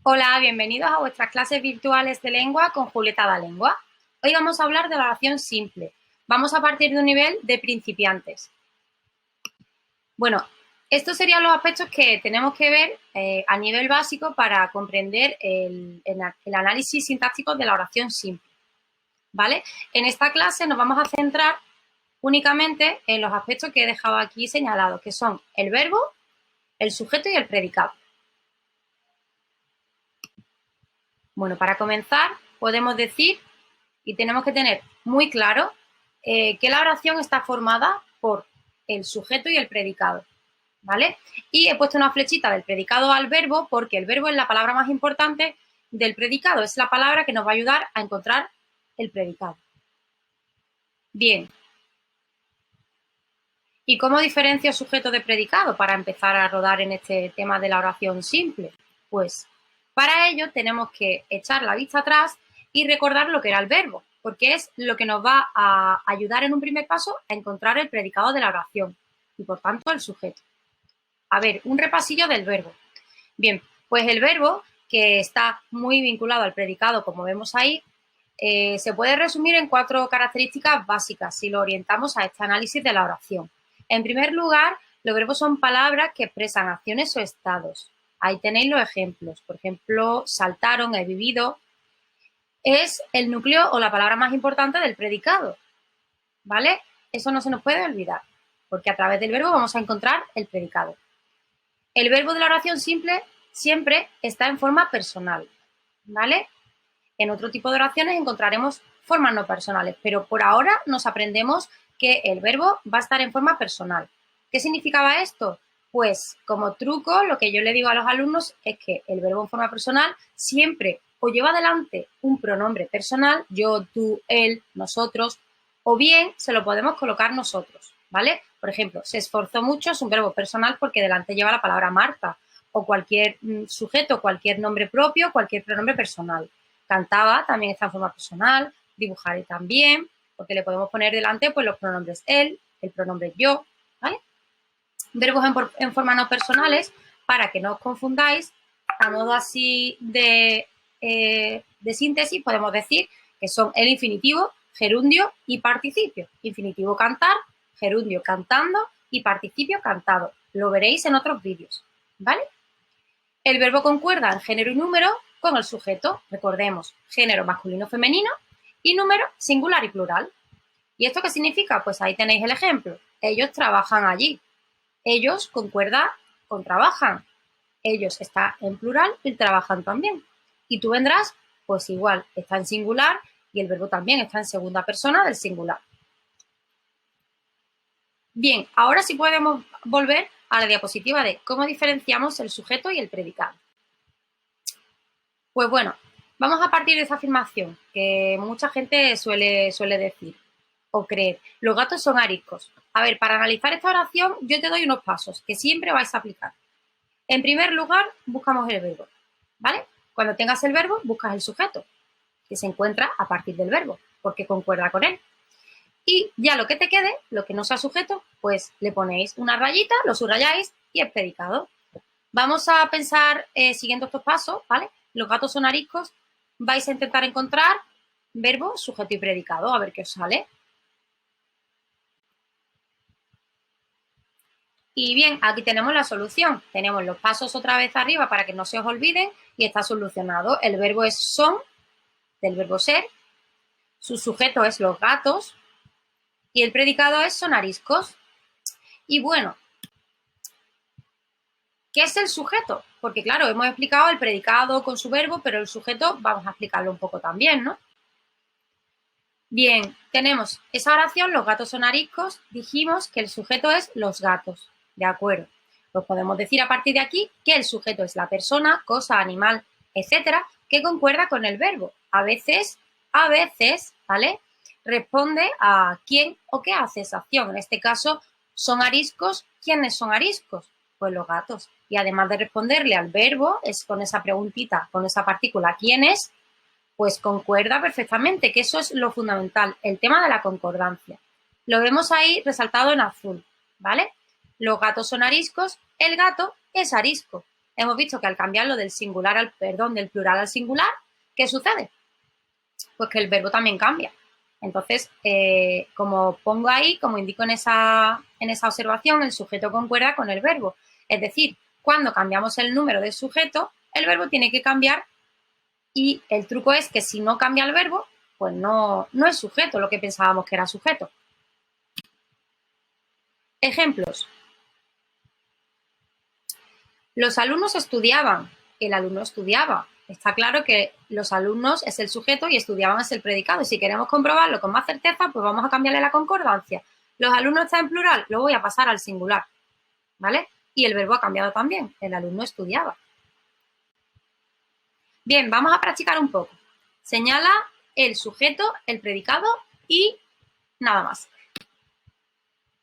Hola, bienvenidos a vuestras clases virtuales de lengua con Julieta da Lengua. Hoy vamos a hablar de la oración simple. Vamos a partir de un nivel de principiantes. Bueno, estos serían los aspectos que tenemos que ver a nivel básico para comprender el análisis sintáctico de la oración simple. ¿Vale? En esta clase nos vamos a centrar únicamente en los aspectos que he dejado aquí señalados, que son el verbo, el sujeto y el predicado. Bueno, para comenzar, podemos decir y tenemos que tener muy claro que la oración está formada por el sujeto y el predicado, ¿vale? Y he puesto una flechita del predicado al verbo porque el verbo es la palabra más importante del predicado, es la palabra que nos va a ayudar a encontrar el predicado. Bien. ¿Y cómo diferencio sujeto de predicado para empezar a rodar en este tema de la oración simple? Pues para ello tenemos que echar la vista atrás y recordar lo que era el verbo, porque es lo que nos va a ayudar en un primer paso a encontrar el predicado de la oración y por tanto el sujeto. A ver, un repasillo del verbo. Bien, pues el verbo, que está muy vinculado al predicado, como vemos ahí, se puede resumir en 4 características básicas si lo orientamos a este análisis de la oración. En primer lugar, los verbos son palabras que expresan acciones o estados. Ahí tenéis los ejemplos. Por ejemplo, saltaron, he vivido. Es el núcleo o la palabra más importante del predicado, ¿vale? Eso no se nos puede olvidar, porque a través del verbo vamos a encontrar el predicado. El verbo de la oración simple siempre está en forma personal, ¿vale? En otro tipo de oraciones encontraremos formas no personales, pero por ahora nos aprendemos que el verbo va a estar en forma personal. ¿Qué significaba esto? Pues como truco, lo que yo le digo a los alumnos es que el verbo en forma personal siempre o lleva adelante un pronombre personal, yo, tú, él, nosotros, o bien se lo podemos colocar nosotros, ¿vale? Por ejemplo, se esforzó mucho es un verbo personal porque delante lleva la palabra Marta, o cualquier sujeto, cualquier nombre propio, cualquier pronombre personal. Cantaba también está en forma personal, dibujaré también, porque le podemos poner delante pues los pronombres él, el pronombre yo, ¿vale? Verbos en forma no personales, para que no os confundáis, a modo así de síntesis, podemos decir que son el infinitivo, gerundio y participio. Infinitivo cantar, gerundio cantando y participio cantado. Lo veréis en otros vídeos, ¿vale? El verbo concuerda en género y número con el sujeto. Recordemos, género masculino femenino y número singular y plural. ¿Y esto qué significa? Pues ahí tenéis el ejemplo. Ellos trabajan allí. Ellos concuerda con trabajan. Ellos está en plural y trabajan también. Y tú vendrás, pues igual, está en singular y el verbo también está en segunda persona del singular. Bien, ahora sí podemos volver a la diapositiva de cómo diferenciamos el sujeto y el predicado. Pues bueno, vamos a partir de esa afirmación que mucha gente suele decir o creer. Los gatos son ariscos. A ver, para analizar esta oración yo te doy unos pasos que siempre vais a aplicar. En primer lugar, buscamos el verbo, ¿vale? Cuando tengas el verbo, buscas el sujeto, que se encuentra a partir del verbo, porque concuerda con él. Y ya lo que te quede, lo que no sea sujeto, pues le ponéis una rayita, lo subrayáis y es predicado. Vamos a pensar, siguiendo estos pasos, ¿vale? Los gatos son ariscos. Vais a intentar encontrar verbo, sujeto y predicado, a ver qué os sale. Y bien, aquí tenemos la solución. Tenemos los pasos otra vez arriba para que no se os olviden y está solucionado. El verbo es son, del verbo ser. Su sujeto es los gatos y el predicado es son ariscos. Y bueno, ¿qué es el sujeto? Porque claro, hemos explicado el predicado con su verbo, pero el sujeto vamos a explicarlo un poco también, ¿no? Bien, tenemos esa oración, los gatos son ariscos, dijimos que el sujeto es los gatos, ¿de acuerdo? Pues podemos decir a partir de aquí que el sujeto es la persona, cosa, animal, etcétera, que concuerda con el verbo. A veces, ¿vale? Responde a quién o qué hace esa acción. En este caso, son ariscos. ¿Quiénes son ariscos? Pues los gatos. Y además de responderle al verbo, es con esa preguntita, con esa partícula, ¿quién es? Pues concuerda perfectamente, que eso es lo fundamental, el tema de la concordancia. Lo vemos ahí resaltado en azul, ¿vale? Los gatos son ariscos, el gato es arisco. hemos visto que al cambiarlo del singular al, perdón, del plural al singular, ¿qué sucede? Pues que el verbo también cambia. Entonces, como pongo ahí, como indico en esa observación, el sujeto concuerda con el verbo. Es decir, cuando cambiamos el número del sujeto, el verbo tiene que cambiar y el truco es que si no cambia el verbo, pues no es sujeto lo que pensábamos que era sujeto. Ejemplos. Los alumnos estudiaban, el alumno estudiaba. Está claro que los alumnos es el sujeto y estudiaban es el predicado. Y si queremos comprobarlo con más certeza, pues vamos a cambiarle la concordancia. Los alumnos está en plural, lo voy a pasar al singular, ¿vale? Y el verbo ha cambiado también, el alumno estudiaba. Bien, vamos a practicar un poco. Señala el sujeto, el predicado y nada más.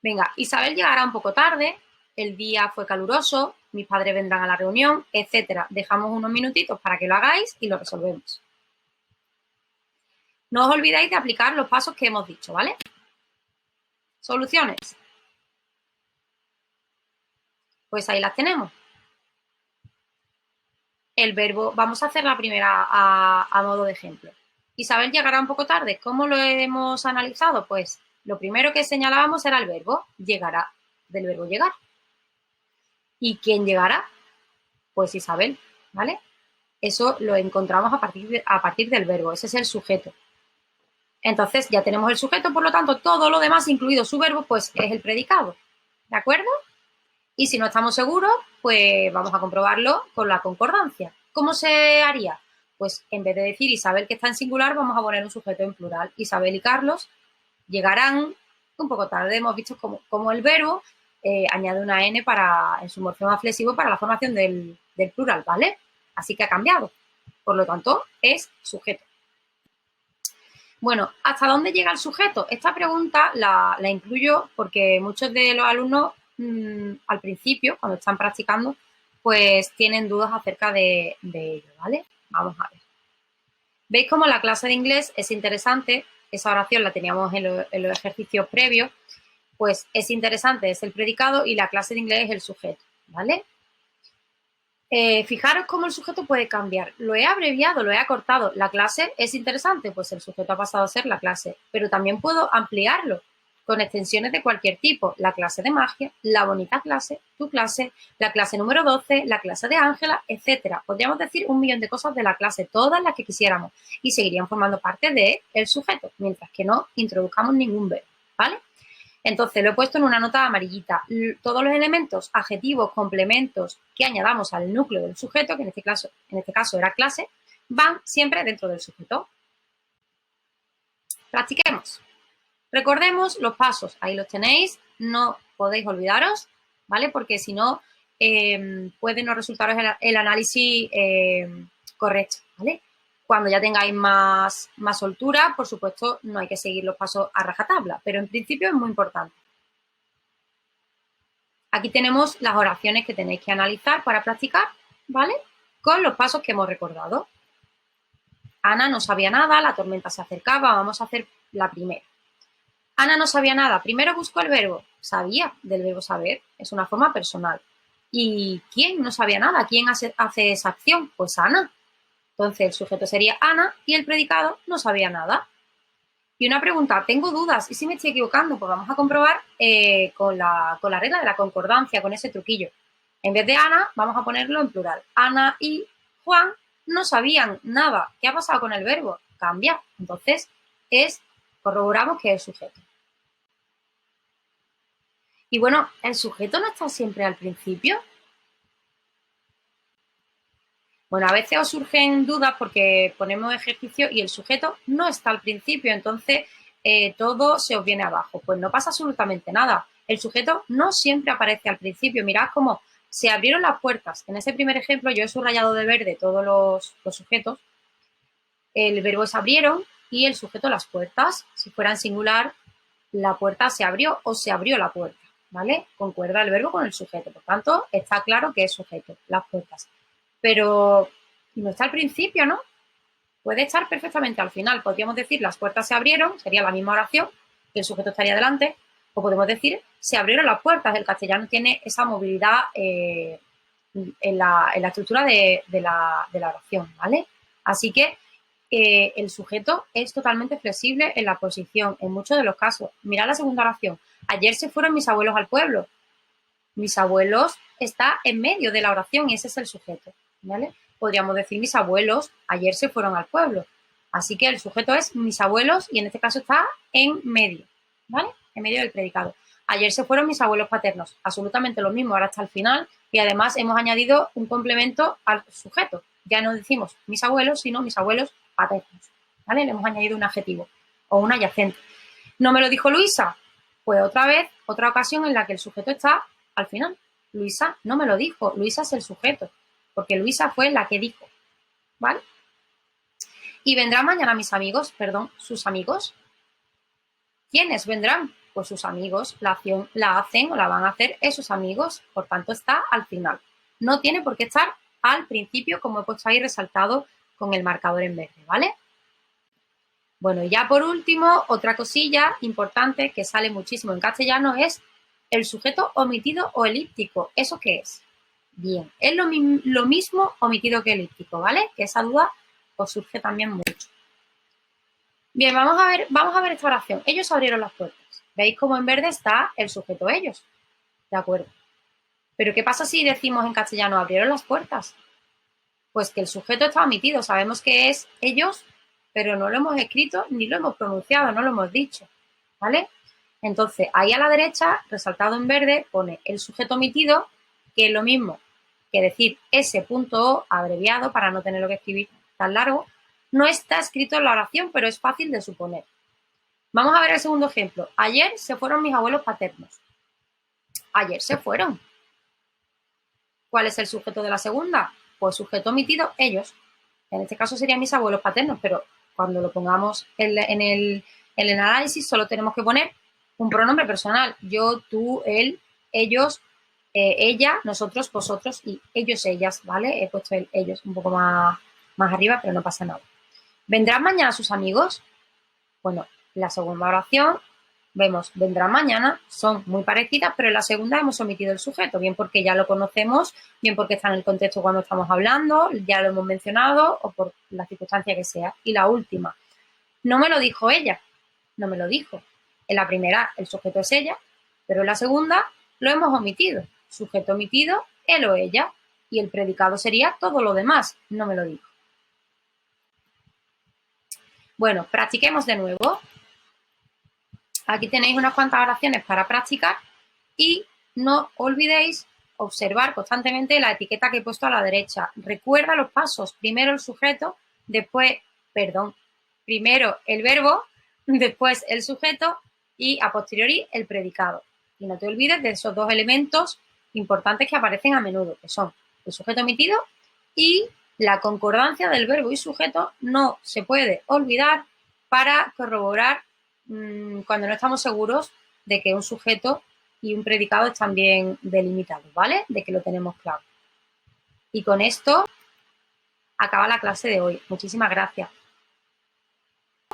Venga, Isabel llegará un poco tarde, el día fue caluroso, mis padres vendrán a la reunión, etcétera. Dejamos unos minutitos para que lo hagáis y lo resolvemos. No os olvidéis de aplicar los pasos que hemos dicho, ¿vale? Soluciones. Pues ahí las tenemos. El verbo, vamos a hacer la primera a modo de ejemplo. Isabel llegará un poco tarde. ¿Cómo lo hemos analizado? Pues lo primero que señalábamos era el verbo, llegará, del verbo llegar. ¿Y quién llegará? Pues Isabel, ¿vale? Eso lo encontramos a partir del verbo, ese es el sujeto. Entonces ya tenemos el sujeto, por lo tanto todo lo demás, incluido su verbo, pues es el predicado, ¿de acuerdo? Y si no estamos seguros, pues vamos a comprobarlo con la concordancia. ¿Cómo se haría? Pues en vez de decir Isabel que está en singular, vamos a poner un sujeto en plural. Isabel y Carlos llegarán un poco tarde. Hemos visto cómo el verbo añade una N en su morfema flexivo para la formación del plural, ¿vale? Así que ha cambiado. Por lo tanto, es sujeto. Bueno, ¿hasta dónde llega el sujeto? Esta pregunta la incluyo porque muchos de los alumnos al principio, cuando están practicando, pues tienen dudas acerca de ello, ¿vale? Vamos a ver. ¿Veis cómo la clase de inglés es interesante? Esa oración la teníamos en los ejercicios previos. Pues es interesante, es el predicado y la clase de inglés es el sujeto, ¿vale? Fijaros cómo el sujeto puede cambiar. Lo he abreviado, lo he acortado. La clase es interesante, pues el sujeto ha pasado a ser la clase. Pero también puedo ampliarlo con extensiones de cualquier tipo. La clase de magia, la bonita clase, tu clase, la clase número 12, la clase de Ángela, etcétera. Podríamos decir un millón de cosas de la clase, todas las que quisiéramos. Y seguirían formando parte del sujeto, mientras que no introduzcamos ningún verbo, ¿vale? Entonces, lo he puesto en una nota amarillita. Todos los elementos, adjetivos, complementos que añadamos al núcleo del sujeto, que en este caso era clase, van siempre dentro del sujeto. Practiquemos. Recordemos los pasos. Ahí los tenéis. No podéis olvidaros, ¿vale? Porque si no, puede no resultaros el análisis correcto, ¿vale? Cuando ya tengáis más soltura, por supuesto, no hay que seguir los pasos a rajatabla, pero en principio es muy importante. Aquí tenemos las oraciones que tenéis que analizar para practicar, ¿vale? Con los pasos que hemos recordado. Ana no sabía nada, la tormenta se acercaba, vamos a hacer la primera. Ana no sabía nada, primero buscó el verbo, sabía, del verbo saber, es una forma personal. ¿Y quién no sabía nada? ¿Quién hace esa acción? Pues Ana. Entonces el sujeto sería Ana y el predicado no sabía nada. Y una pregunta, tengo dudas, ¿y si me estoy equivocando? Pues vamos a comprobar con la regla de la concordancia, con ese truquillo. En vez de Ana, vamos a ponerlo en plural. Ana y Juan no sabían nada. ¿Qué ha pasado con el verbo? Cambia. Entonces, corroboramos que es sujeto. Y bueno, ¿el sujeto no está siempre al principio? Bueno, a veces os surgen dudas porque ponemos ejercicio y el sujeto no está al principio, entonces todo se os viene abajo. Pues no pasa absolutamente nada. El sujeto no siempre aparece al principio. Mirad cómo se abrieron las puertas. En ese primer ejemplo yo he subrayado de verde todos los sujetos. El verbo es abrieron y el sujeto las puertas. Si fuera en singular, la puerta se abrió o se abrió la puerta, ¿vale? Concuerda el verbo con el sujeto. Por tanto, está claro que es sujeto, las puertas. Pero no está al principio, ¿no? Puede estar perfectamente al final. Podríamos decir las puertas se abrieron, sería la misma oración, que el sujeto estaría delante, o podemos decir se abrieron las puertas. El castellano tiene esa movilidad en la estructura de la oración, ¿vale? Así que el sujeto es totalmente flexible en la posición en muchos de los casos. Mirad la segunda oración. Ayer se fueron mis abuelos al pueblo. Mis abuelos está en medio de la oración y ese es el sujeto, ¿vale? Podríamos decir mis abuelos ayer se fueron al pueblo. Así que el sujeto es mis abuelos y en este caso está en medio, ¿vale? En medio del predicado. Ayer se fueron mis abuelos paternos. Absolutamente lo mismo, ahora hasta el final. Y además hemos añadido un complemento al sujeto. Ya no decimos mis abuelos, sino mis abuelos paternos, ¿vale? Le hemos añadido un adjetivo o un adyacente. ¿No me lo dijo Luisa? Pues otra vez, otra ocasión en la que el sujeto está al final. Luisa no me lo dijo, Luisa es el sujeto, porque Luisa fue la que dijo, ¿vale? Y vendrán mañana mis amigos, perdón, sus amigos. ¿Quiénes vendrán? Pues sus amigos, la acción la hacen o la van a hacer esos amigos, por tanto está al final. No tiene por qué estar al principio, como he puesto ahí resaltado con el marcador en verde, ¿vale? Bueno, y ya por último, otra cosilla importante que sale muchísimo en castellano es el sujeto omitido o elíptico. ¿Eso qué es? Bien, es lo mismo omitido que elíptico, ¿vale? Que esa duda os surge también mucho. Bien, vamos a ver esta oración. Ellos abrieron las puertas. ¿Veis cómo en verde está el sujeto ellos? De acuerdo. Pero ¿qué pasa si decimos en castellano abrieron las puertas? Pues que el sujeto está omitido. Sabemos que es ellos, pero no lo hemos escrito ni lo hemos pronunciado, no lo hemos dicho, ¿vale? Entonces, ahí a la derecha, resaltado en verde, pone el sujeto omitido, que es lo mismo que decir S.O abreviado para no tenerlo que escribir tan largo. No está escrito en la oración, pero es fácil de suponer. Vamos a ver el segundo ejemplo. Ayer se fueron mis abuelos paternos. Ayer se fueron. ¿Cuál es el sujeto de la segunda? Pues sujeto omitido, ellos. En este caso serían mis abuelos paternos, pero cuando lo pongamos en el análisis solo tenemos que poner un pronombre personal. Yo, tú, él, ellos, ella, nosotros, vosotros y ellos, ellas, ¿vale? He puesto el ellos un poco más arriba, pero no pasa nada. ¿Vendrán mañana sus amigos? Bueno, la segunda oración vemos vendrán mañana, son muy parecidas, pero en la segunda hemos omitido el sujeto, bien porque ya lo conocemos, bien porque está en el contexto cuando estamos hablando, ya lo hemos mencionado o por la circunstancia que sea. Y la última, no me lo dijo ella, no me lo dijo. En la primera el sujeto es ella, pero en la segunda lo hemos omitido. Sujeto omitido, él o ella, y el predicado sería todo lo demás, no me lo dijo. Bueno, practiquemos de nuevo. Aquí tenéis unas cuantas oraciones para practicar y no olvidéis observar constantemente la etiqueta que he puesto a la derecha. Recuerda los pasos. Primero el sujeto, primero el verbo, después el sujeto y a posteriori el predicado. Y no te olvides de esos dos elementos importantes que aparecen a menudo, que son el sujeto omitido y la concordancia del verbo y sujeto. No se puede olvidar para corroborar cuando no estamos seguros de que un sujeto y un predicado están bien delimitados, ¿vale? De que lo tenemos claro. Y con esto acaba la clase de hoy. Muchísimas gracias.